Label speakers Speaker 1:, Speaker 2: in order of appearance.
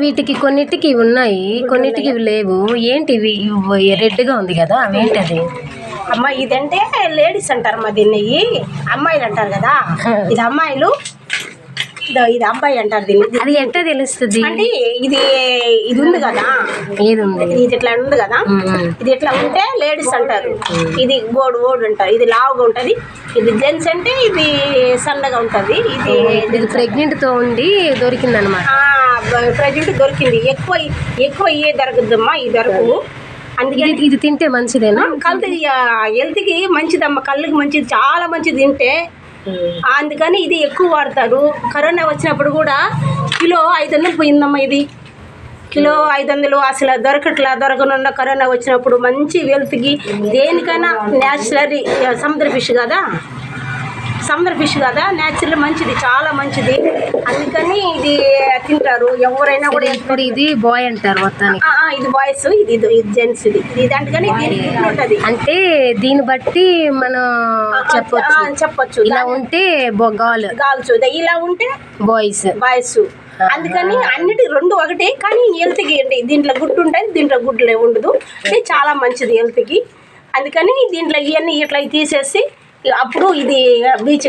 Speaker 1: వీటికి కొన్నిటికి ఉన్నాయి, కొన్నిటికి లేవు. ఏంటి రెడ్గా ఉంది కదా, ఏంటది?
Speaker 2: అమ్మ ఇదంటే లేడీస్ అంటారు మా దీన్ని, అమ్మాయిలు అంటారు కదా, ఇది అమ్మాయిలు, ఇది అబ్బాయి అంటారు దీన్ని.
Speaker 1: అది ఎట్లా తెలుస్తుంది
Speaker 2: అంటే ఇది ఉంది కదా,
Speaker 1: ఏది ఉంది,
Speaker 2: ఇది ఇట్లా ఉంది కదా, ఇది ఇట్లా ఉంటే లేడీస్ అంటారు. ఇది ఓడు అంటారు, ఇది లావుగా ఉంటది. ఇది జెంట్స్ అంటే ఇది సన్నగా ఉంటది. ఇది
Speaker 1: ప్రెగ్నెంట్ తో ఉండి దొరికింది అనమాట.
Speaker 2: ప్రెగ్నెంట్ దొరికింది. ఎక్కువ ఇవే దొరకదమ్మా, ఈ దొరకవు. అందుకే
Speaker 1: ఇది తింటే మంచిదేనా?
Speaker 2: కల్తీ హెల్త్కి మంచిదమ్మా, కళ్ళకి మంచిది, చాలా మంచిది తింటే. అందుకని ఇది ఎక్కువ వాడతారు. కరోనా వచ్చినప్పుడు కూడా కిలో 500 పోయిందమ్మా. ఇది కిలో 500 అసలు దొరకనున్న కరోనా వచ్చినప్పుడు మంచి హెల్త్కి దేనికైనా న్యాచురల్ సముద్ర ఫిష్ కదా న్యాచురల్ మంచిది, చాలా మంచిది. అందుకని ఇది తింటారు ఎవరైనా కూడా.
Speaker 1: ఇప్పుడు ఇది బాయ్ అంటారు మొత్తానికి.
Speaker 2: ఇది బాయ్స్, ఇది జెంట్స్. ఇది అందుకని ఉంటుంది.
Speaker 1: అంటే దీన్ని బట్టి మనం
Speaker 2: చెప్పొచ్చు
Speaker 1: ఇలా ఉంటే
Speaker 2: గాల్స్, ఇలా ఉంటే బాయ్స్. అందుకని అన్నిటి రెండు ఒకటే, కానీ హెల్త్కి దీంట్లో గుడ్డు ఉంటుంది, దీంట్లో గుడ్డు ఉండదు. ఇది చాలా మంచిది హెల్త్కి. అందుకని దీంట్లో ఇవన్నీ ఇట్లా తీసేసి అప్పుడు ఇది బీచ్